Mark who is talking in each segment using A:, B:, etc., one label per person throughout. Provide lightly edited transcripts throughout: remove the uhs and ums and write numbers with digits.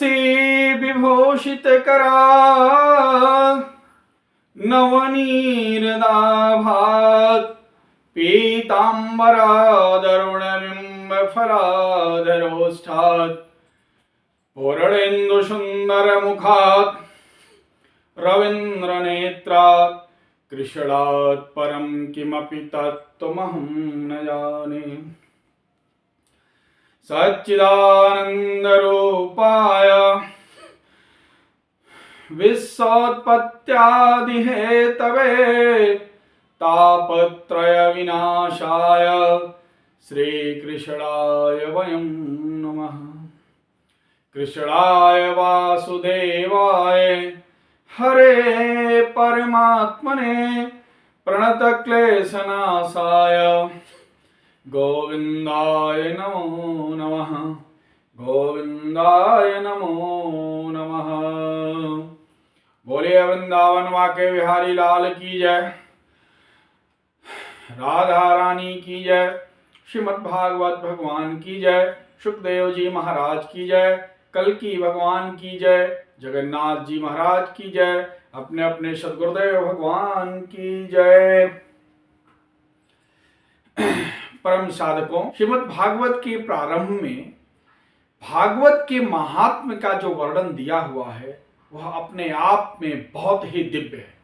A: तुलसी विभूषित करा नवनीरदाभात पीताम्बरादरुणबिम्ब फलाधरोष्ठात् पूर्णेन्दु सुंदर मुखात् रवीन्द्र नेत्रात् कृष्णात् परम किमपि तत्त्वमहं न जाने। सच्चिदानंद रूपाय विश्वोत्पत्त्यादिहेतवे तापत्रय विनाशाय श्रीकृष्णाय वयं नमः। कृष्णाय वासुदेवाय हरे परमात्मने प्रणतक्लेशनाशाय गोविंदाय नमो नमः। गोविंदाय नमो नमः। बोले वृंदावन वाके बिहारी लाल की जय। राधा रानी की जय। श्रीमद् भागवत भगवान की जय। सुखदेव जी महाराज की जय। कल्की भगवान की जय। जगन्नाथ जी महाराज की जय। अपने अपने सद्गुरुदेव भगवान की जय। परम साधकों, श्रीमद् भागवत के प्रारंभ में भागवत के महात्म्य का जो वर्णन दिया हुआ है वह अपने आप में बहुत ही दिव्य है।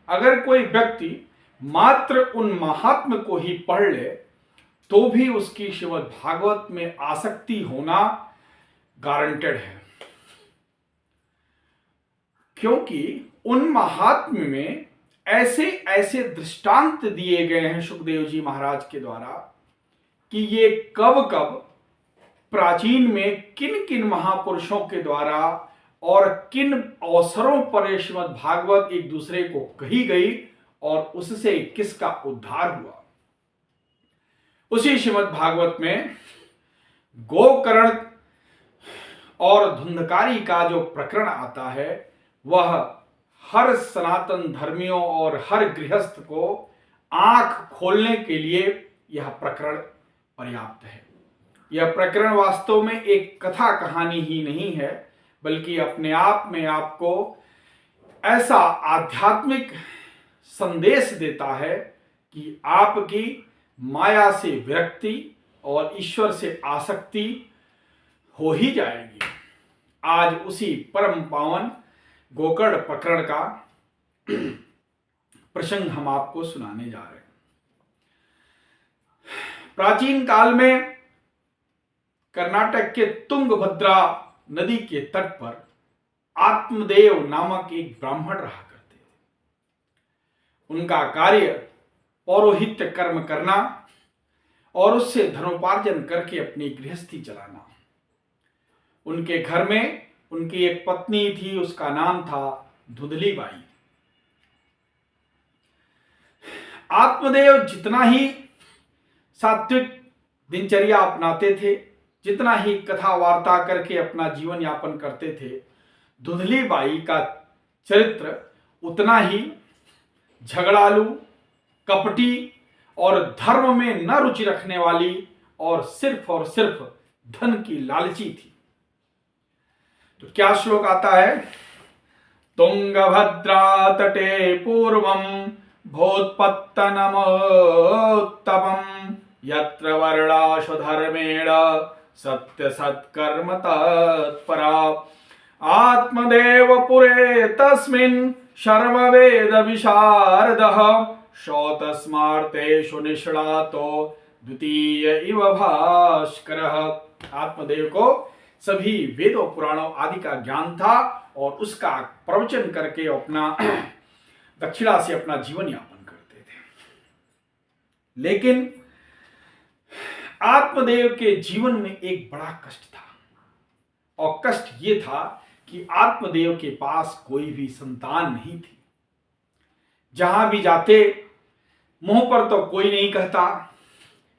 A: अगर कोई व्यक्ति मात्र उन महात्म्य को ही पढ़ ले तो भी उसकी श्रीमद् भागवत में आसक्ति होना गारंटेड है, क्योंकि उन महात्म्य में ऐसे ऐसे दृष्टांत दिए गए हैं सुखदेव जी महाराज के द्वारा कि ये कब कब प्राचीन में किन किन महापुरुषों के द्वारा और किन अवसरों पर श्रीमद् भागवत एक दूसरे को कही गई और उससे किसका उद्धार हुआ। उसी श्रीमद् भागवत में गोकर्ण और धुंधकारी का जो प्रकरण आता है वह हर सनातन धर्मियों और हर गृहस्थ को आंख खोलने के लिए यह प्रकरण पर्याप्त है। यह प्रकरण वास्तव में एक कथा कहानी ही नहीं है, बल्कि अपने आप में आपको ऐसा आध्यात्मिक संदेश देता है कि आपकी माया से विरक्ति और ईश्वर से आसक्ति हो ही जाएगी। आज उसी परम पावन गोकर्ण प्रकरण का प्रसंग हम आपको सुनाने जा रहे हैं। प्राचीन काल में कर्नाटक के तुंगभद्रा नदी के तट पर आत्मदेव नामक एक ब्राह्मण रहा करते थे। उनका कार्य पौरोहित्य कर्म करना और उससे धनोपार्जन करके अपनी गृहस्थी चलाना। उनके घर में उनकी एक पत्नी थी, उसका नाम था धुंधली बाई। आत्मदेव जितना ही सात्विक दिनचर्या अपनाते थे, जितना ही कथा वार्ता करके अपना जीवन यापन करते थे, धुंधली बाई का चरित्र उतना ही झगड़ालू, कपटी और धर्म में न रुचि रखने वाली और सिर्फ धन की लालची थी। तो क्या श्लोक आता है? तुंगभद्रा तटे पूर्वम भोत्पत्तनमोत्तमं यत्र वर्णाशु धर्मेण सत्य सत्कर्म तत्परा आत्मदेव पुरे तस्मिन् सर्ववेद विशारदः शौतस्मार्तेषु निष्णातो द्वितीय इव भास्करः। आत्मदेव को सभी वेदों पुराणों आदि का ज्ञान था और उसका प्रवचन करके अपना दक्षिणा से अपना जीवन यापन करते थे। लेकिन आत्मदेव के जीवन में एक बड़ा कष्ट था, और कष्ट ये था कि आत्मदेव के पास कोई भी संतान नहीं थी। जहां भी जाते मुंह पर तो कोई नहीं कहता,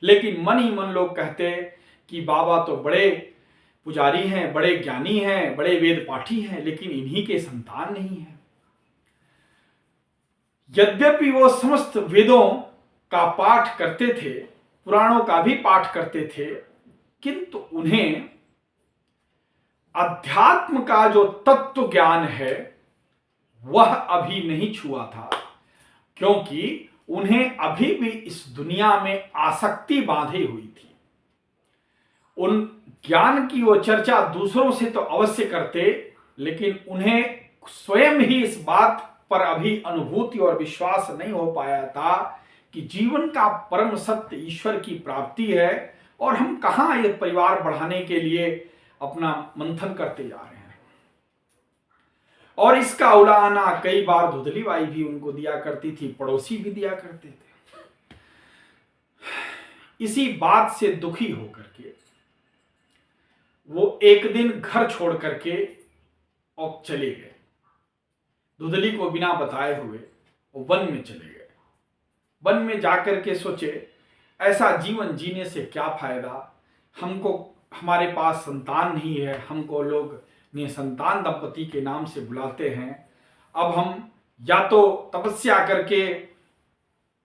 A: लेकिन मन ही मन लोग कहते कि बाबा तो बड़े पुजारी हैं, बड़े ज्ञानी हैं, बड़े वेद पाठी हैं, लेकिन इन्हीं के संतान नहीं है। यद्यपि वो समस्त वेदों का पाठ करते थे, पुराणों का भी पाठ करते थे, किंतु उन्हें अध्यात्म का जो तत्व ज्ञान है वह अभी नहीं छुआ था, क्योंकि उन्हें अभी भी इस दुनिया में आसक्ति बांधी हुई थी। उन ज्ञान की वो चर्चा दूसरों से तो अवश्य करते, लेकिन उन्हें स्वयं ही इस बात पर अभी अनुभूति और विश्वास नहीं हो पाया था कि जीवन का परम सत्य ईश्वर की प्राप्ति है, और हम कहां ये परिवार बढ़ाने के लिए अपना मंथन करते जा रहे हैं। और इसका उलाहना कई बार धुंधली बाई भी उनको दिया करती थी, पड़ोसी भी दिया करते थे। इसी बात से दुखी होकर के वो एक दिन घर छोड़ करके और चले गए। धुंधली को बिना बताए हुए वो वन में चले गए। वन में जाकर के सोचे ऐसा जीवन जीने से क्या फायदा, हमको हमारे पास संतान नहीं है, हमको लोग निसंतान दंपति के नाम से बुलाते हैं। अब हम या तो तपस्या करके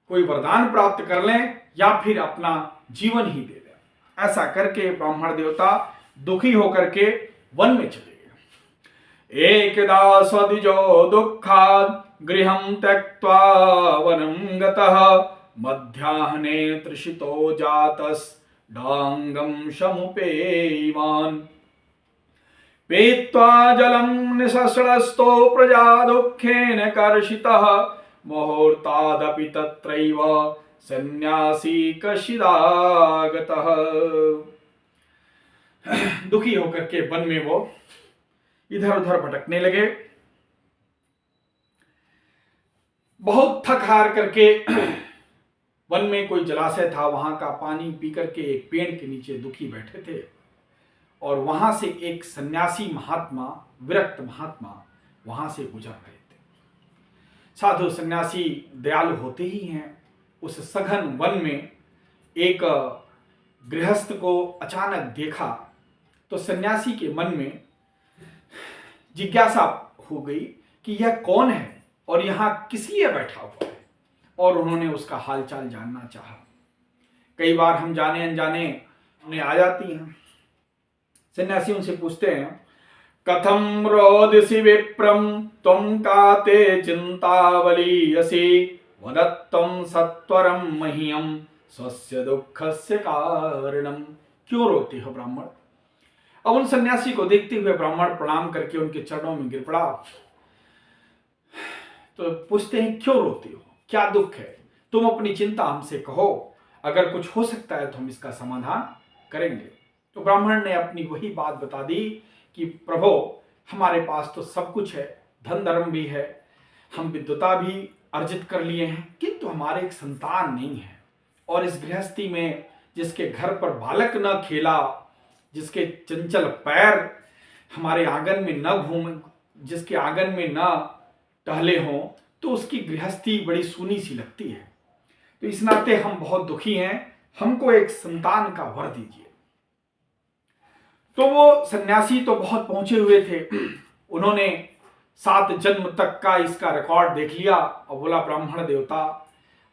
A: कोई वरदान प्राप्त कर लें या फिर अपना जीवन ही दे दें। ऐसा करके ब्राह्मण देवता दुखी होकर के वन में चले गए। एकदा स्वद्विजो दुःखात् गृहं त्यक्त्वा वनं गतः मध्याह्ने तृषितो जातस्डाङ्गं समुपेयवान् पीत्वा जलं निःशस्त्रस्तो प्रजा दुःखेन कर्षितः मुहूर्तादपि तत्रैव सन्यासी कशिदागतः। दुखी होकर के वन में वो इधर उधर भटकने लगे। बहुत थक हार करके वन में कोई जलाशय था, वहां का पानी पी करके एक पेड़ के नीचे दुखी बैठे थे, और वहां से एक सन्यासी महात्मा, विरक्त महात्मा वहां से गुजर रहे थे। साधु सन्यासी दयालु होते ही हैं। उस सघन वन में एक गृहस्थ को अचानक देखा तो सन्यासी के मन में जिज्ञासा हो गई कि यह कौन है और यहां किस लिए बैठा हुआ है, और उन्होंने उसका हालचाल जानना चाहा। कई बार हम जाने अनजाने उन्हें आ जाती हैं। सन्यासी उनसे पूछते हैं, कथम रोदिसि विप्रम त्वं काते चिंतावलीयसि वदत्तं सत्वरं मह्यं स्वस्य दुःखस्य कारणम। क्यों रोते हो ब्राह्मण? अब उन सन्यासी को देखते हुए ब्राह्मण प्रणाम करके उनके चरणों में गिर पड़ा। तो पूछते हैं, क्यों रोते हो, क्या दुख है? तुम अपनी चिंता हमसे कहो, अगर कुछ हो सकता है तो हम इसका समाधान करेंगे। तो ब्राह्मण ने अपनी वही बात बता दी कि प्रभु, हमारे पास तो सब कुछ है, धन धर्म भी है, हम विद्वता भी अर्जित कर लिए हैं, किंतु हमारे एक संतान नहीं है। और इस गृहस्थी में जिसके घर पर बालक न खेला, जिसके चंचल पैर हमारे आंगन में न घूमे, जिसके आंगन में न टहले हों, तो उसकी गृहस्थी बड़ी सूनी सी लगती है। तो इस नाते हम बहुत दुखी हैं, हमको एक संतान का वर दीजिए। तो वो सन्यासी तो बहुत पहुंचे हुए थे, उन्होंने 7 जन्म तक का इसका रिकॉर्ड देख लिया और बोला, ब्राह्मण देवता,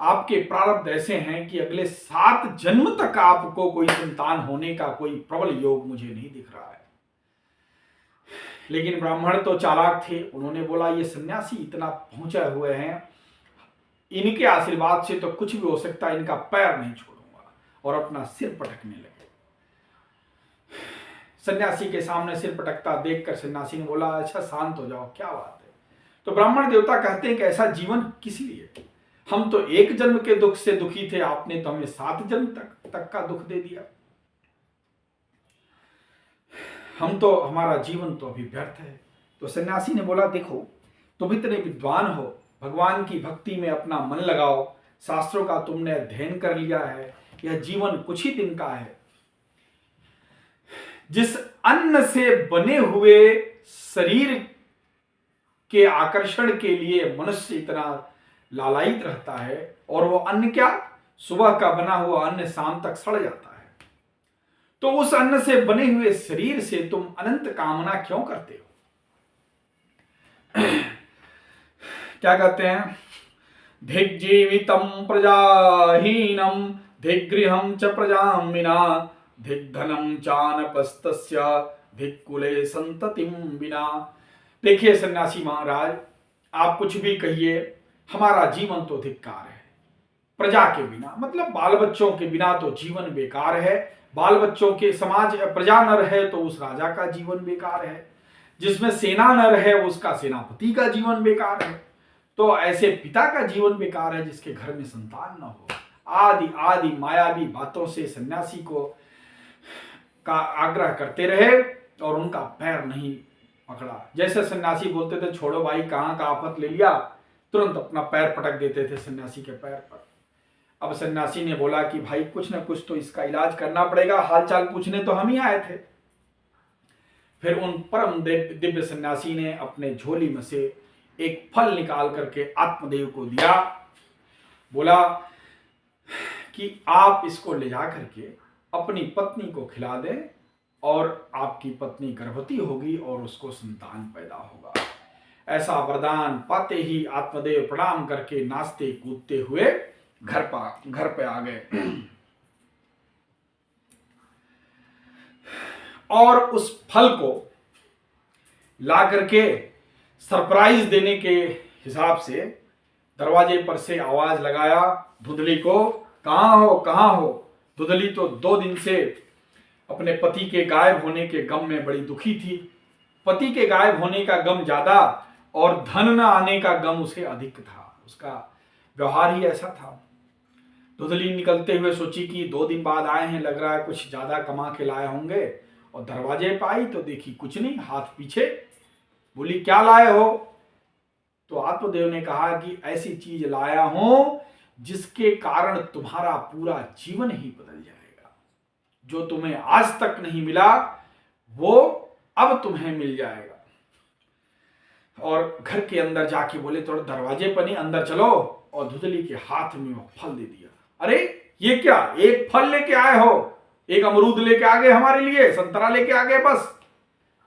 A: आपके प्रारब्ध ऐसे हैं कि अगले 7 जन्म तक आपको कोई संतान होने का कोई प्रबल योग मुझे नहीं दिख रहा है। लेकिन ब्राह्मण तो चालाक थे, उन्होंने बोला, ये सन्यासी इतना पहुंचे हुए हैं, इनके आशीर्वाद से तो कुछ भी हो सकता है, इनका पैर नहीं छोड़ूंगा, और अपना सिर पटकने लगे। सन्यासी के सामने सिर पटकता देखकर सन्यासी ने बोला, अच्छा शांत हो जाओ, क्या बात है? तो ब्राह्मण देवता कहते हैं कि ऐसा जीवन किस लिए? हम तो 1 जन्म के दुख से दुखी थे, आपने तो हमें 7 जन्म तक का दुख दे दिया। हम तो, हमारा जीवन तो अभी व्यर्थ है। तो सन्यासी ने बोला, देखो, तुम इतने विद्वान हो, भगवान की भक्ति में अपना मन लगाओ, शास्त्रों का तुमने अध्ययन कर लिया है, यह जीवन कुछ ही दिन का है। जिस अन्न से बने हुए शरीर के आकर्षण के लिए मनुष्य इतना लालायित रहता है, और वो अन्न क्या, सुबह का बना हुआ अन्न शाम तक सड़ जाता है, तो उस अन्न से बने हुए शरीर से तुम अनंत कामना क्यों करते हो? क्या कहते हैं, धिग्जीवितं प्रजाहीनम धिगृहं च प्रजां विना धिग्धनं चानपस्तस्य धिक्कुले संततिम बिना। देखिए सन्यासी महाराज, आप कुछ भी कहिए, हमारा जीवन तो धिक्कार है। प्रजा के बिना मतलब बाल बच्चों के बिना तो जीवन बेकार है। बाल बच्चों के समाज प्रजा न रहे तो उस राजा का जीवन बेकार है। जिसमें सेना न रहे उसका सेनापति का जीवन बेकार है। तो ऐसे पिता का जीवन बेकार है जिसके घर में संतान न हो। आदि आदि मायावी बातों से सन्यासी को का आग्रह करते रहे और उनका पैर नहीं पकड़ा। जैसे सन्यासी बोलते थे छोड़ो भाई कहाँ का आफत ले लिया, तुरंत अपना पैर पटक देते थे सन्यासी के पैर पर। अब सन्यासी ने बोला कि भाई कुछ ना कुछ तो इसका इलाज करना पड़ेगा, हालचाल पूछने तो हम ही आए थे। फिर उन परम दिव्य सन्यासी ने अपने झोली में से एक फल निकाल करके आत्मदेव को दिया। बोला कि आप इसको ले जा करके अपनी पत्नी को खिला दें और आपकी पत्नी गर्भवती होगी और उसको संतान पैदा होगा। ऐसा वरदान पाते ही आत्मदेव प्रणाम करके नाचते कूदते हुए घर पे आ गए। और उस फल को ला करके सरप्राइज देने के हिसाब से दरवाजे पर से आवाज लगाया, धुंधली को कहाँ हो कहाँ हो। धुंधली तो 2 दिन से अपने पति के गायब होने के गम में बड़ी दुखी थी। पति के गायब होने का गम ज्यादा और धन न आने का गम उसे अधिक था। उसका व्यवहार ही ऐसा था। धुंधली निकलते हुए सोची कि 2 दिन बाद आए हैं, लग रहा है कुछ ज्यादा कमा के लाए होंगे। और दरवाजे पे आई तो देखी कुछ नहीं, हाथ पीछे। बोली क्या लाए हो? तो आत्मदेव ने कहा कि ऐसी चीज लाया हूं जिसके कारण तुम्हारा पूरा जीवन ही बदल जाएगा। जो तुम्हें आज तक नहीं मिला वो अब तुम्हें मिल जाएगा। और घर के अंदर जाके बोले थोड़ा दरवाजे पर नहीं, अंदर चलो। और धुंधली के हाथ में वो फल दे दिया। अरे ये क्या, एक फल लेके आए हो? एक अमरूद लेके आ गए हमारे लिए, संतरा लेके आ गए बस।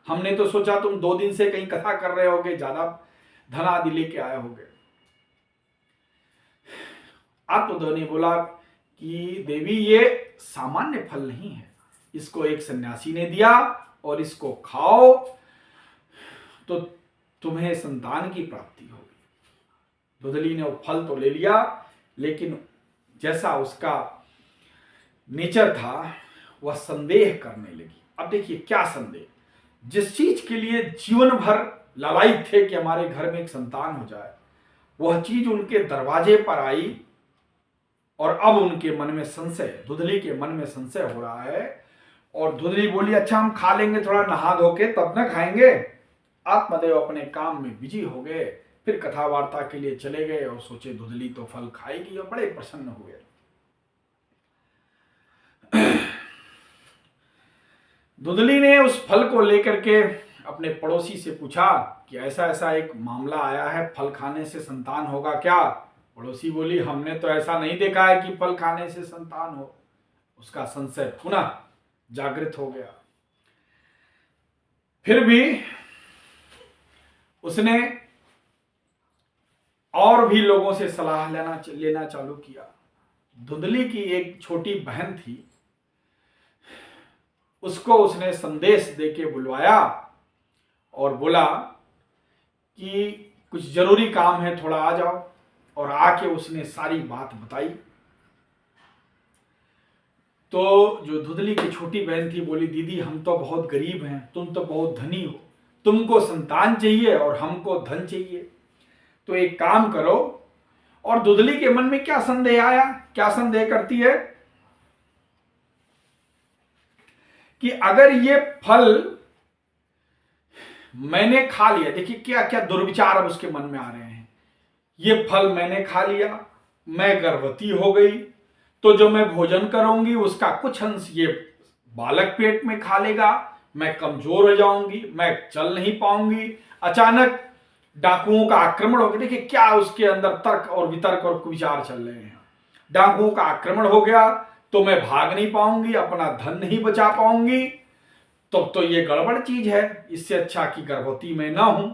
A: हमने तो सोचा तुम 2 दिन से कहीं कथा कर रहे होगे, ज्यादा धन आदि लेके आए होगे। आत्मदेव ने बोला कि देवी ये सामान्य फल नहीं है, इसको एक सन्यासी ने दिया और इसको खाओ तो तुम्हें संतान की प्राप्ति होगी। धुंधली ने वो फल तो ले लिया, लेकिन जैसा उसका नेचर था वह संदेह करने लगी। अब देखिए क्या संदेह, जिस चीज के लिए जीवन भर लालायित थे कि हमारे घर में एक संतान हो जाए, वह चीज उनके दरवाजे पर आई और अब उनके मन में संशय, धुंधली के मन में संशय हो रहा है। और धुंधली बोली अच्छा हम खा लेंगे, थोड़ा नहा धो के तब ना खाएंगे। आत्मदेव अपने काम में बिजी हो गए, फिर कथा वार्ता के लिए चले गए और सोचे धुंधली तो फल खाएगी, और बड़े प्रसन्न हुए। धुंधली ने उस फल को लेकर के अपने पड़ोसी से पूछा कि ऐसा ऐसा एक मामला आया है, फल खाने से संतान होगा क्या? पड़ोसी बोली हमने तो ऐसा नहीं देखा है कि फल खाने से संतान हो। उसका संशय पुनः जागृत हो गया। फिर भी उसने और भी लोगों से सलाह लेना चालू किया। धुंधली की एक छोटी बहन थी, उसको उसने संदेश देके बुलवाया और बोला कि कुछ जरूरी काम है, थोड़ा आ जाओ। और आके उसने सारी बात बताई। तो जो धुंधली की छोटी बहन थी बोली दीदी हम तो बहुत गरीब हैं, तुम तो बहुत धनी हो, तुमको संतान चाहिए और हमको धन चाहिए, तो एक काम करो। और धुंधली के मन में क्या संदेह आया, क्या संदेह करती है कि अगर ये फल मैंने खा लिया, देखिए क्या क्या दुर्विचार अब उसके मन में आ रहे हैं। ये फल मैंने खा लिया, मैं गर्भवती हो गई, तो जो मैं भोजन करूंगी उसका कुछ अंश ये बालक पेट में खा लेगा, मैं कमजोर हो जाऊंगी, मैं चल नहीं पाऊंगी, अचानक डाकुओं का आक्रमण हो गया। देखिए क्या उसके अंदर तर्क और वितर्क और कुविचार चल रहे हैं। डाकुओं का आक्रमण हो गया तो मैं भाग नहीं पाऊंगी, अपना धन नहीं बचा पाऊंगी, तो ये गड़बड़ चीज है। इससे अच्छा कि गर्भवती मैं ना हूं।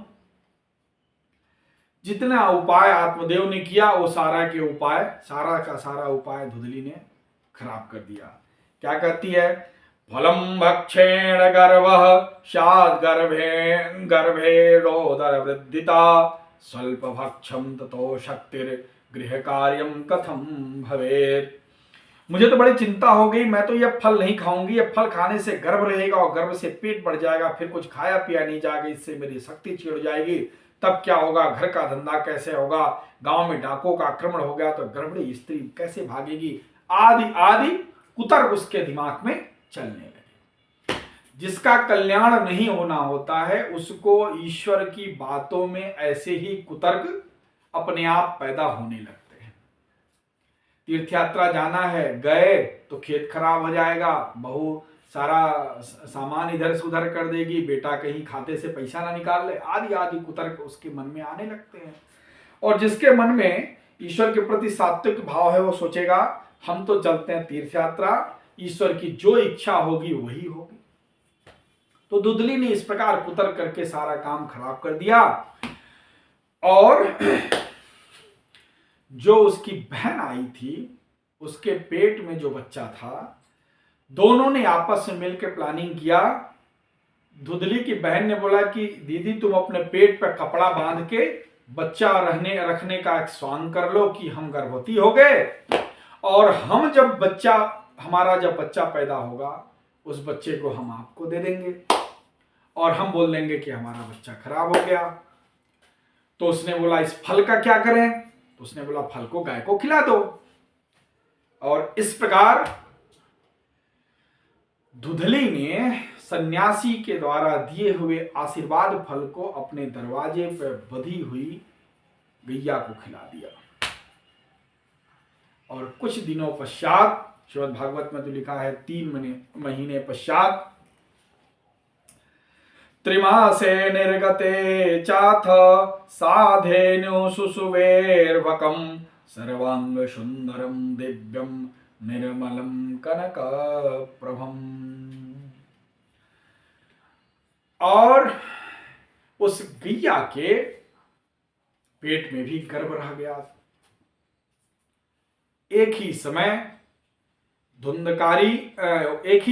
A: जितना उपाय आत्मदेव ने किया वो सारा का सारा उपाय धुंधली ने खराब कर दिया। क्या कहती है, फलम भक्षेण गर्भः स्यात् गर्भे गर्भेरोदर वृद्धिता स्वल्प भक्षम ततो शक्तिर गृह कार्यम कथम भवेत्। मुझे तो बड़ी चिंता हो गई, मैं तो यह फल नहीं खाऊंगी, यह फल खाने से गर्भ रहेगा और गर्भ से पेट बढ़ जाएगा, फिर कुछ खाया पिया नहीं जाएगा, इससे मेरी शक्ति छिड़ जाएगी, तब क्या होगा, घर का धंधा कैसे होगा, गांव में डाकों का आक्रमण हो गया तो गर्भवती स्त्री कैसे भागेगी, आदि आदि कुतर्क उसके दिमाग में चलने लगे। जिसका कल्याण नहीं होना होता है उसको ईश्वर की बातों में ऐसे ही कुतर्क अपने आप पैदा होने लगते हैं। तीर्थ यात्रा जाना है, गए तो खेत खराब हो जाएगा, बहू सारा सामान इधर से उधर कर देगी, बेटा कहीं खाते से पैसा ना निकाल ले, आदि आदि कुतर्क उसके मन में आने लगते हैं। और जिसके मन में ईश्वर के प्रति सात्विक भाव है वो सोचेगा हम तो चलते हैं तीर्थ यात्रा, ईश्वर की जो इच्छा होगी वही होगी। तो दुदली ने इस प्रकार कुतर्क करके सारा काम खराब कर दिया। और जो उसकी बहन आई थी उसके पेट में जो बच्चा था, दोनों ने आपस में मिलकर प्लानिंग किया। धुदली की बहन ने बोला कि दीदी तुम अपने पेट पर कपड़ा बांध के बच्चा रखने का एक स्वांग कर लो कि हम गर्भवती हो गए, और हम हमारा जब बच्चा पैदा होगा उस बच्चे को हम आपको दे देंगे और हम बोल देंगे कि हमारा बच्चा खराब हो गया। तो उसने बोला इस फल का क्या करें, तो उसने बोला फल को गाय को खिला दो। और इस प्रकार धुधली ने सन्यासी के द्वारा दिए हुए आशीर्वाद फल को अपने दरवाजे पर बंधी हुई गैया को खिला दिया। और कुछ दिनों पश्चात, श्रीमद् भागवत में तो लिखा है 3 महीने पश्चात, त्रिमासे निर्गते चाथ साधेनु सुसुवेर्वकम सर्वांग सुंदरम दिव्यम निर्मलम कनक प्रभम। और उस गैया के पेट में भी गर्भ रह गया। एक ही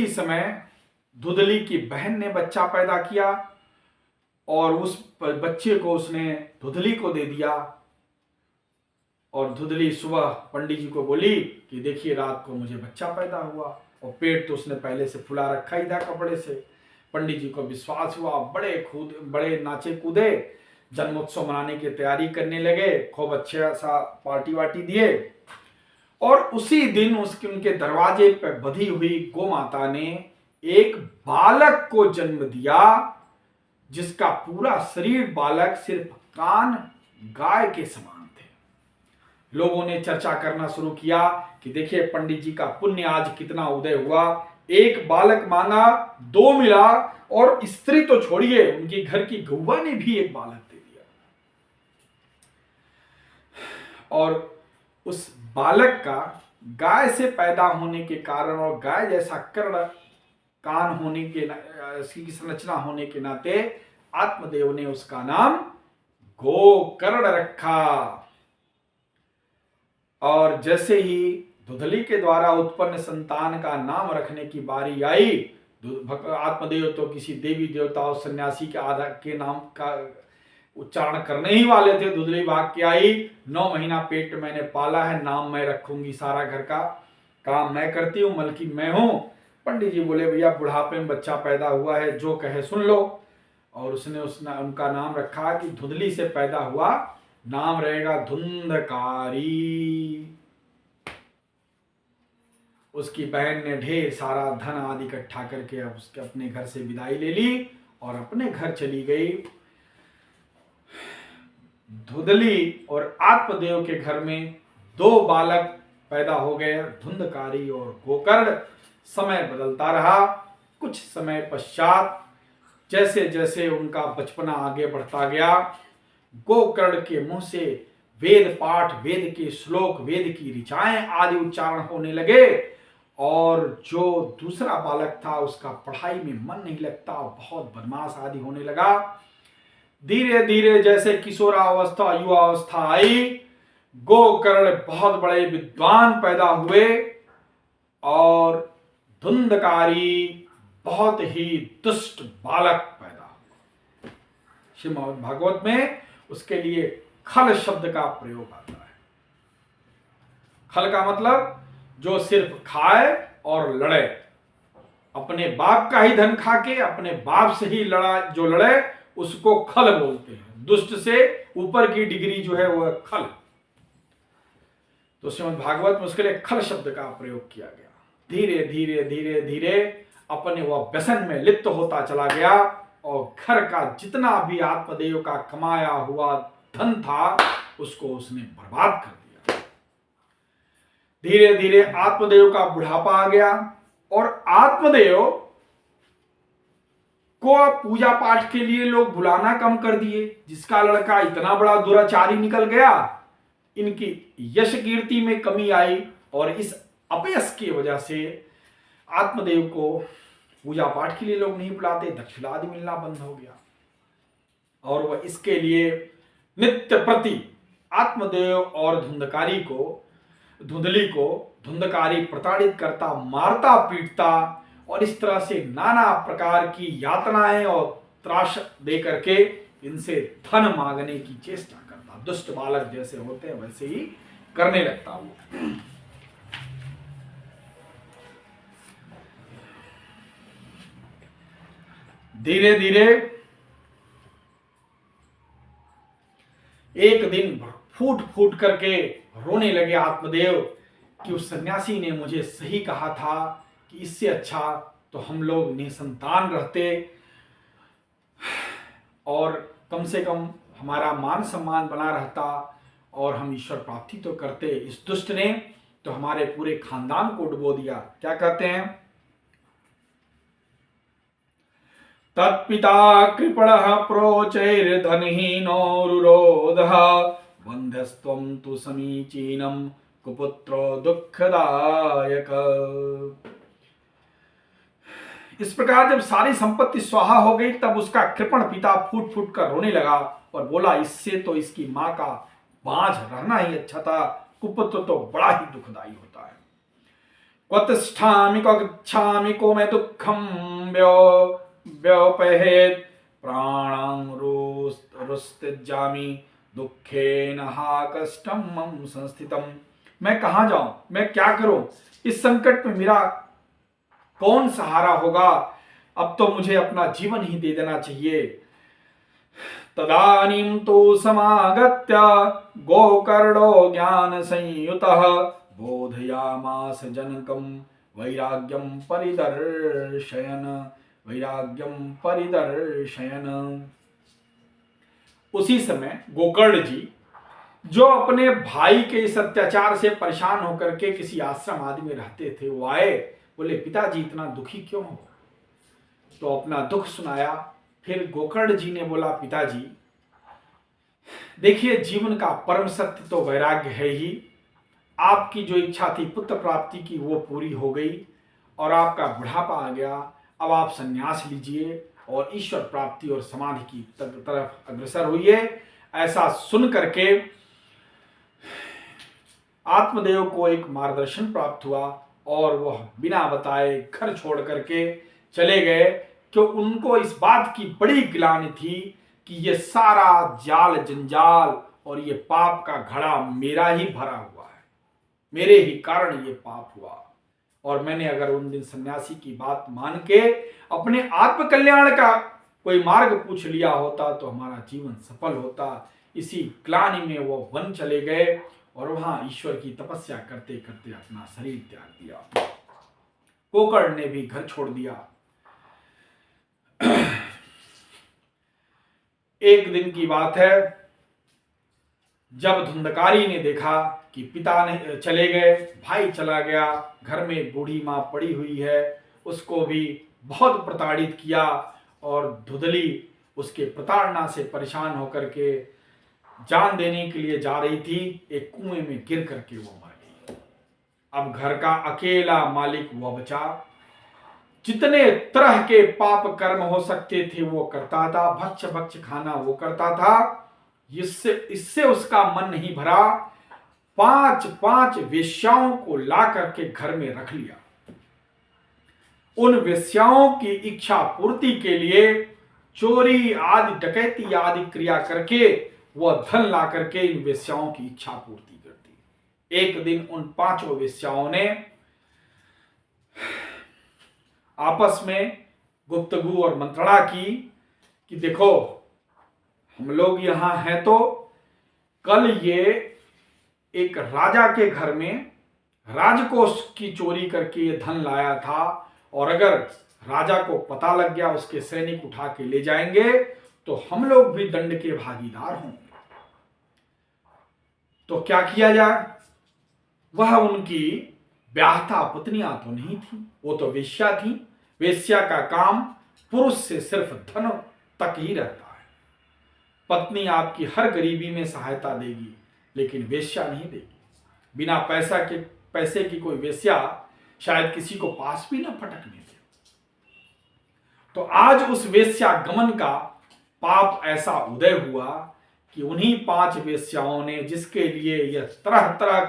A: समय धुदली की बहन ने बच्चा पैदा किया और उस बच्चे को उसने धुदली को दे दिया। और धुदली सुबह पंडित जी को बोली कि देखिए रात को मुझे बच्चा पैदा हुआ, और पेट तो उसने पहले से फुला रखा ही था कपड़े से। पंडित जी को विश्वास हुआ, बड़े नाचे कूदे, जन्मोत्सव मनाने की तैयारी करने लगे, खूब अच्छा सा पार्टी वार्टी दिए। और उसी दिन उनके दरवाजे पर बंधी हुई गौ माता ने एक बालक को जन्म दिया, जिसका पूरा शरीर बालक, सिर्फ कान गाय के समान थे। लोगों ने चर्चा करना शुरू किया कि देखिए पंडित जी का पुण्य आज कितना उदय हुआ, एक बालक मांगा, 2 मिला, और स्त्री तो छोड़िए उनकी घर की गौवा ने भी एक बालक दे दिया। और उस बालक का गाय से पैदा होने के कारण और गाय जैसा कर्ण कान होने के इसकी संरचना होने के नाते आत्मदेव ने उसका नाम गोकर्ण रखा। और जैसे ही धुधली के द्वारा उत्पन्न संतान का नाम रखने की बारी आई, आत्मदेव तो किसी देवी देवता और सन्यासी के नाम का उच्चारण करने ही वाले थे। धुधली भाग के आई, 9 महीना पेट मैंने पाला है, नाम मैं रखूंगी, सारा घर का काम मैं करती हूँ, मलकी मैं हूं। पंडित जी बोले भैया बुढ़ापे में बच्चा पैदा हुआ है, जो कहे सुन लो। और उसने उनका नाम रखा कि धुधली से पैदा हुआ, नाम रहेगा धुंधकारी। उसकी बहन ने ढेर सारा धन आदि इकट्ठा करके उसके अपने घर से विदाई ले ली और अपने घर चली गई। धुधली और आत्मदेव के घर में 2 बालक पैदा हो गए, धुंधकारी और गोकर्ण। समय बदलता रहा। कुछ समय पश्चात जैसे जैसे उनका बचपना आगे बढ़ता गया, गोकर्ण के मुंह से वेद पाठ, वेद के श्लोक, वेद की ऋचाएं आदि उच्चारण होने लगे। और जो दूसरा बालक था उसका पढ़ाई में मन नहीं लगता, बहुत बदमाश आदि होने लगा। धीरे धीरे जैसे किशोरावस्था, युवावस्था आई, गोकर्ण बहुत बड़े विद्वान पैदा हुए और धुंधकारी बहुत ही दुष्ट बालक पैदा हुआ। श्रीमद् भागवत में उसके लिए खल शब्द का प्रयोग आता है। खल का मतलब जो सिर्फ खाए और लड़े, अपने बाप का ही धन खा के अपने बाप से ही जो लड़े उसको खल बोलते हैं। दुष्ट से ऊपर की डिग्री जो है वो है खल। तो श्रीमद् भागवत में उसके लिए खल शब्द का प्रयोग किया गया। धीरे धीरे धीरे धीरे अपने वह व्यसन में लिप्त होता चला गया और घर का जितना भी आत्मदेव का कमाया हुआ धन था उसको उसने बर्बाद कर दिया। धीरे धीरे आत्मदेव का बुढ़ापा आ गया और आत्मदेव को पूजा पाठ के लिए लोग बुलाना कम कर दिए। जिसका लड़का इतना बड़ा दुराचारी निकल गया, इनकी यश कीर्ति में कमी आई और इस अपयश की वजह से आत्मदेव को पूजा पाठ के लिए लोग नहीं बुलाते, दक्षिणा आदि मिलना बंद हो गया। और वह इसके लिए नित्य प्रति आत्मदेव और धुंधली को धुंधकारी प्रताड़ित करता, मारता पीटता और इस तरह से नाना प्रकार की यातनाएं और त्रास दे करके इनसे धन मांगने की चेष्टा करता। दुष्ट बालक जैसे होते हैं वैसे ही करने लगता वो। धीरे धीरे एक दिन फूट फूट करके रोने लगे आत्मदेव कि उस सन्यासी ने मुझे सही कहा था कि इससे अच्छा तो हम लोग निसंतान रहते और कम से कम हमारा मान सम्मान बना रहता और हम ईश्वर प्राप्ति तो करते। इस दुष्ट ने तो हमारे पूरे खानदान को डुबो दिया। क्या कहते हैं? तत्पिता कृपणः प्रोचैर्धनहीनो रुरोधः बन्धस्त्वं तु समीचीनं कुपुत्रो दुःखदायक। इस प्रकार जब सारी संपत्ति स्वाहा हो गई तब उसका कृपण पिता फूट फूट कर रोने लगा और बोला, इससे तो इसकी मां का बांझ रहना ही अच्छा था, कुपुत्र तो बड़ा ही दुखदाई होता है। क्वतिष्ठामि क्वगच्छामि को मैं दुःखम व्योपहेत प्राणां रुस्त्यजामि दुःखेन हा कष्टम मम संस्थितम। मैं कहां जाऊं, मैं क्या करूं, इस संकट में मेरा कौन सहारा होगा? अब तो मुझे अपना जीवन ही दे देना चाहिए। तदानीं तो समागत्य गोकर्णो ज्ञान संयुतः बोधयामास जनकं वैराग्यं परिदर्शयन। उसी समय गोकर्ण जी जो अपने भाई के इस अत्याचार से परेशान होकर के किसी आश्रम आदि में रहते थे, वो आए, बोले पिताजी इतना दुखी क्यों हो? तो अपना दुख सुनाया। फिर गोकर्ण जी ने बोला, पिताजी देखिए जीवन का परम सत्य तो वैराग्य है ही। आपकी जो इच्छा थी पुत्र प्राप्ति की वो पूरी हो गई और आपका बुढ़ापा आ गया। अब आप संन्यास लीजिए और ईश्वर प्राप्ति और समाधि की तरफ अग्रसर होइए। ऐसा सुन करके आत्मदेव को एक मार्गदर्शन प्राप्त हुआ और वह बिना बताए घर छोड़ करके चले गए कि उनको इस बात की बड़ी गिलानी थी कि ये सारा जाल जंजाल और ये पाप का घड़ा मेरा ही भरा हुआ है, मेरे ही कारण ये पाप हुआ। और मैंने अगर उन दिन सन्यासी की बात मान के अपने आत्म कल्याण का कोई मार्ग पूछ लिया होता तो हमारा जीवन सफल होता। इसी ग्लानि में वो वन चले गए और वहां ईश्वर की तपस्या करते करते अपना शरीर त्याग दिया। गोकर्ण ने भी घर छोड़ दिया। एक दिन की बात है, जब धुंधकारी ने देखा कि पिता ने चले गए, भाई चला गया, घर में बूढ़ी मां पड़ी हुई है, उसको भी बहुत प्रताड़ित किया और धुंधली उसके प्रताड़ना से परेशान होकर के जान देने के लिए जा रही थी, एक कुएं में गिर करके वो मर गई। अब घर का अकेला मालिक वो बचा। जितने तरह के पाप कर्म हो सकते थे वो करता था, भक्ष खाना वो करता था। इससे उसका मन नहीं भरा। 5 वेश्याओं को ला करके घर में रख लिया उन वेश्याओं की इच्छा पूर्ति के लिए चोरी आदि डकैती आदि क्रिया करके वह धन ला करके इन वेश्याओं की इच्छा पूर्ति करती। एक दिन उन पांचों वेश्याओं ने आपस में गुफ्तगू और मंत्रणा की कि देखो, हम लोग यहां हैं तो कल ये एक राजा के घर में राजकोष की चोरी करके ये धन लाया था, और अगर राजा को पता लग गया, उसके सैनिक उठा के ले जाएंगे तो हम लोग भी दंड के भागीदार होंगे। तो क्या किया जाए? वह उनकी ब्याहता पत्नियां तो नहीं थी, वो तो वेश्या थी। वेश्या का काम पुरुष से सिर्फ धन तक ही रहता है। पत्नी आपकी हर गरीबी में सहायता देगी, लेकिन वेश्या नहीं देगी। बिना पैसे की कोई वेश्या शायद किसी को पास भी ना फटकने दे। तो आज उस वेश्या गमन का पाप ऐसा उदय हुआ कि उन्हीं 5 वेश्याओं ने, जिसके लिए यह तरह तरह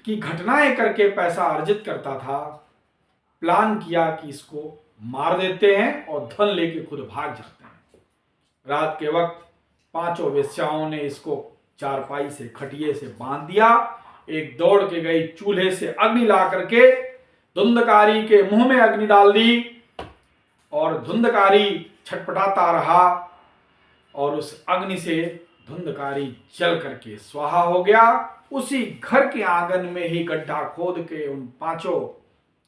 A: की घटनाएं करके पैसा अर्जित करता था, प्लान किया कि इसको मार देते हैं और धन लेके खुद भाग जाते हैं। रात के वक्त 5 वेश्याओं ने इसको चारपाई से, खटिये से बांध दिया। एक दौड़ के गई, चूल्हे से अग्नि ला करके धुंधकारी के मुंह में अग्नि डाल दी, और धुंधकारी छटपटाता रहा, और उस अग्नि से धुंधकारी जल करके स्वाहा हो गया। उसी घर के आंगन में ही गड्ढा खोद के उन 5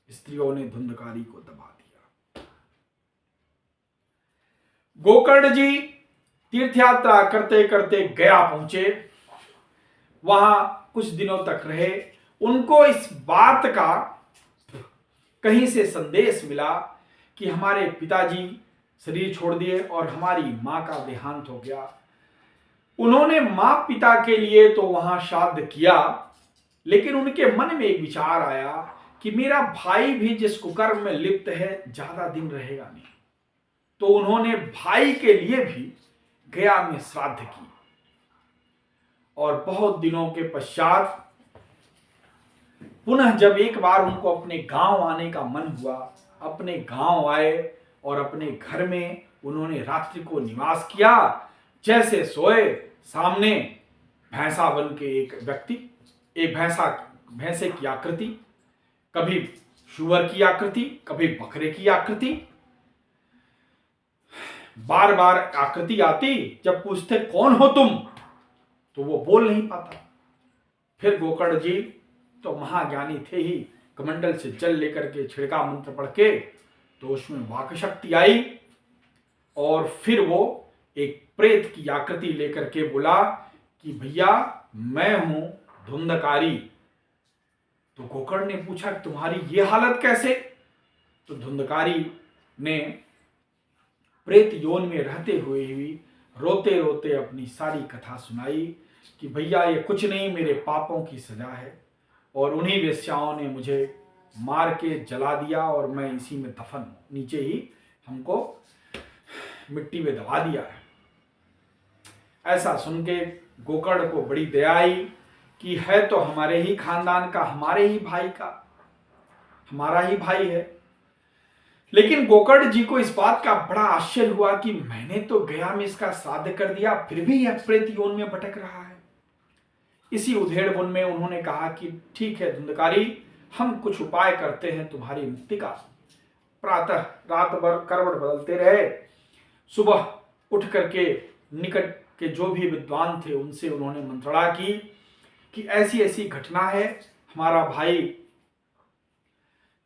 A: स्त्रियों ने धुंधकारी को दबा दिया। गोकर्ण जी तीर्थ यात्रा करते करते गया पहुंचे, वहां कुछ दिनों तक रहे। उनको इस बात का कहीं से संदेश मिला कि हमारे पिताजी शरीर छोड़ दिए और हमारी मां का देहांत हो गया। उन्होंने मां पिता के लिए तो वहां श्राद्ध किया, लेकिन उनके मन में एक विचार आया कि मेरा भाई भी जिस कुकर्म में लिप्त है, ज्यादा दिन रहेगा नहीं। तो उन्होंने भाई के लिए भी गया में श्राद्ध की, और बहुत दिनों के पश्चात पुनः जब एक बार उनको अपने गांव आने का मन हुआ, अपने गांव आए और अपने घर में उन्होंने रात्रि को निवास किया। जैसे सोए, सामने भैंसा बन के एक व्यक्ति, एक भैंसे की आकृति, कभी शुअर की आकृति, कभी बकरे की आकृति, बार बार आकृति आती। जब पूछते कौन हो तुम, तो वो बोल नहीं पाता। फिर गोकर्ण जी तो महाज्ञानी थे ही, कमंडल से जल लेकर के छिड़का मंत्र पढ़ के, तो उसमें वाक शक्ति आई, और फिर वो एक प्रेत की आकृति लेकर के बोला कि भैया मैं हूं धुंधकारी। तो गोकर्ण ने पूछा कि तुम्हारी ये हालत कैसे? तो धुंधकारी ने प्रेत योन में रहते हुए भी रोते रोते अपनी सारी कथा सुनाई कि भैया ये कुछ नहीं, मेरे पापों की सजा है, और उन्हीं वेश्याओं ने मुझे मार के जला दिया, और मैं इसी में दफन हूं, नीचे ही हमको मिट्टी में दबा दिया है। ऐसा सुन के गोकर्ण को बड़ी दया आई कि है तो हमारे ही खानदान का, हमारे ही भाई का, हमारा ही भाई है। लेकिन गोकर्ण जी को इस बात का बड़ा आश्चर्य हुआ कि मैंने तो गया में इसका श्राद्ध कर दिया, फिर भी यह प्रेत योन में भटक रहा है। इसी उधेड़ बुन में उन्होंने कहा कि ठीक है धुंधकारी, हम कुछ उपाय करते हैं तुम्हारी मुक्ति का। प्रातः रात भर करवट बदलते रहे। सुबह उठ करके निकट के जो भी विद्वान थे उनसे उन्होंने मंत्रणा की कि ऐसी ऐसी घटना है, हमारा भाई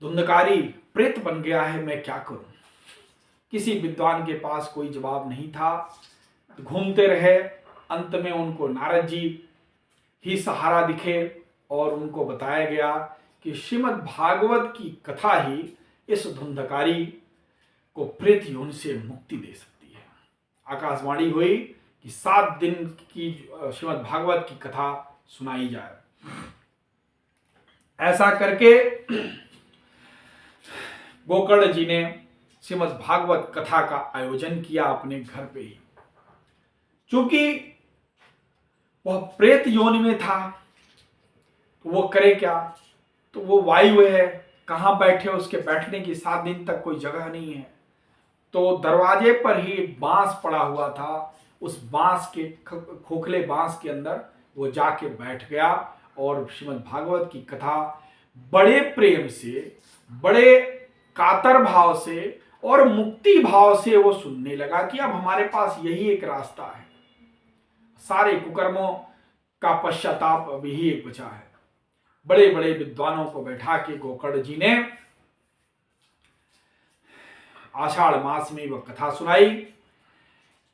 A: धुंधकारी प्रेत बन गया है, मैं क्या करूं? किसी विद्वान के पास कोई जवाब नहीं था। घूमते रहे, अंत में उनको नारद जी ही सहारा दिखे, और उनको बताया गया कि श्रीमद् भागवत की कथा ही इस धुंधकारी को प्रेत योन से मुक्ति दे सकती है। आकाशवाणी हुई कि 7 दिन की श्रीमद् भागवत की कथा सुनाई जाए। ऐसा करके गोकर्ण जी ने श्रीमद् भागवत कथा का आयोजन किया अपने घर पे ही। चूंकि वह प्रेत योनि में था, तो वो करे क्या? तो वो वायु है, कहाँ बैठे, उसके बैठने की 7 दिन तक कोई जगह नहीं है। तो दरवाजे पर ही एक बांस पड़ा हुआ था, उस बांस के खोखले बांस के अंदर वो जाके बैठ गया और श्रीमद् भागवत की कथा बड़े प्रेम से, बड़े कातर भाव से और मुक्ति भाव से वो सुनने लगा कि अब हमारे पास यही एक रास्ता है, सारे कुकर्मों का पश्चाताप अब यही एक बचा है। बड़े बड़े विद्वानों को बैठा के गोकर्ण जी ने आषाढ़ मास में वह कथा सुनाई।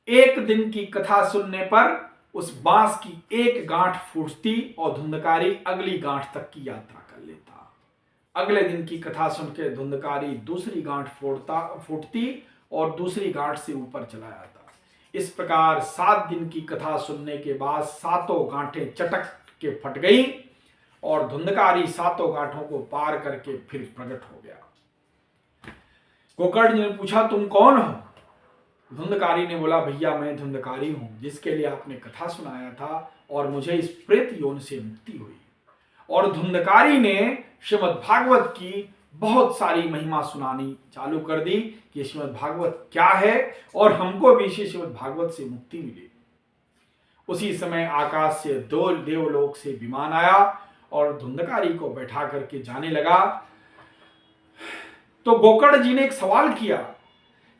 A: एक दिन की कथा सुनने पर उस बांस की एक गांठ फूटती और धुंधकारी अगली गांठ तक की यात्रा कर लेता। अगले दिन की कथा सुनकर धुंधकारी दूसरी गांठ फूटती और दूसरी गांठ से ऊपर चला जाता। इस प्रकार 7 दिन की कथा सुनने के बाद 7 गांठें चटक के फट गई और धुंधकारी 7 गांठों को पार करके फिर प्रकट हो गया। गोकर्ण जी ने पूछा, तुम कौन हो? धुंधकारी ने बोला, भैया मैं धुंधकारी हूं, जिसके लिए आपने कथा सुनाया था और मुझे इस प्रेत योनि से मुक्ति हुई। और धुंधकारी ने श्रीमद् भागवत की बहुत सारी महिमा सुनानी चालू कर दी कि श्रीमद् भागवत क्या है और हमको भी श्रीमद् भागवत से मुक्ति मिली। उसी समय आकाश से दो देवलोक से विमान आया और धुंधकारी को बैठा करके जाने लगा। तो गोकर्ण जी ने एक सवाल किया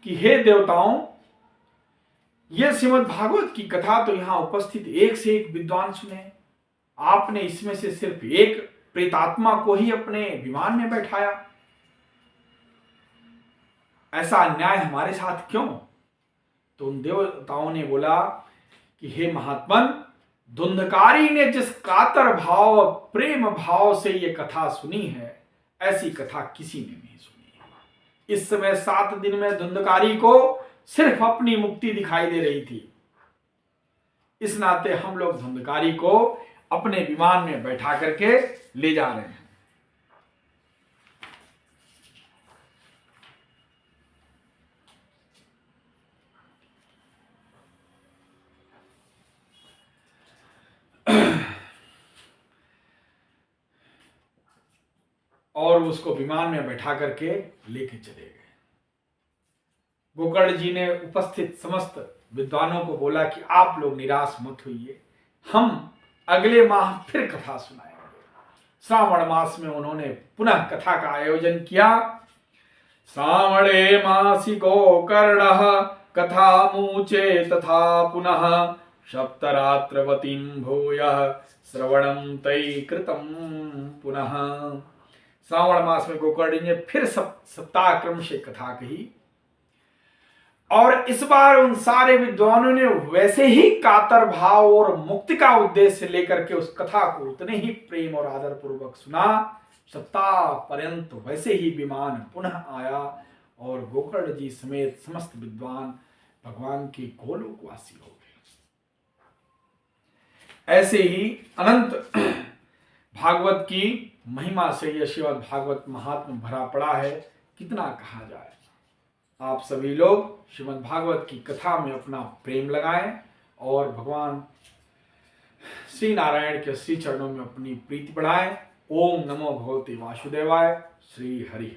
A: कि हे देवताओं, ये श्रीमद् भागवत की कथा तो यहां उपस्थित एक से एक विद्वान सुने, आपने इसमें से सिर्फ एक प्रेतात्मा को ही अपने विमान में बैठाया, ऐसा अन्याय हमारे साथ क्यों? तो उन देवताओं ने बोला कि हे महात्मन, धुंधकारी ने जिस कातर भाव प्रेम भाव से ये कथा सुनी है, ऐसी कथा किसी ने नहीं सुनी है। इस समय 7 दिन में धुंधकारी को सिर्फ अपनी मुक्ति दिखाई दे रही थी। इस नाते हम लोग धुंधकारी को अपने विमान में बैठा करके ले जा रहे हैं। और उसको विमान में बैठा करके लेके चले गए। गोकर्ण जी ने उपस्थित समस्त विद्वानों को बोला कि आप लोग निराश मत होइए, हम अगले माह फिर कथा सुनाएंगे। श्रावण मास में उन्होंने पुनः कथा का आयोजन किया। श्रावणे मासी गोकर्ण कथा मूचे तथा पुनः सप्तरात्रवतीं भूयः श्रवणं तै कृतं पुनः। श्रावण मास में गोकर्ण ने फिर सप्ताह क्रम से कथा कही और इस बार उन सारे विद्वानों ने वैसे ही कातर भाव और मुक्ति का उद्देश्य लेकर के उस कथा को उतने ही प्रेम और आदर पूर्वक सुना। सप्ताह पर्यंत वैसे ही विमान पुनः आया और गोकर्ण जी समेत समस्त विद्वान भगवान के गोलोकवासी हो गए। ऐसे ही अनंत भागवत की महिमा से यह श्रीमद् भागवत महात्म्य भरा पड़ा है, कितना कहा जाए। आप सभी लोग श्रीमद् भागवत की कथा में अपना प्रेम लगाएं और भगवान श्री नारायण के श्री चरणों में अपनी प्रीति बढ़ाएं। ओम नमो भगवते वासुदेवाय। श्री हरि।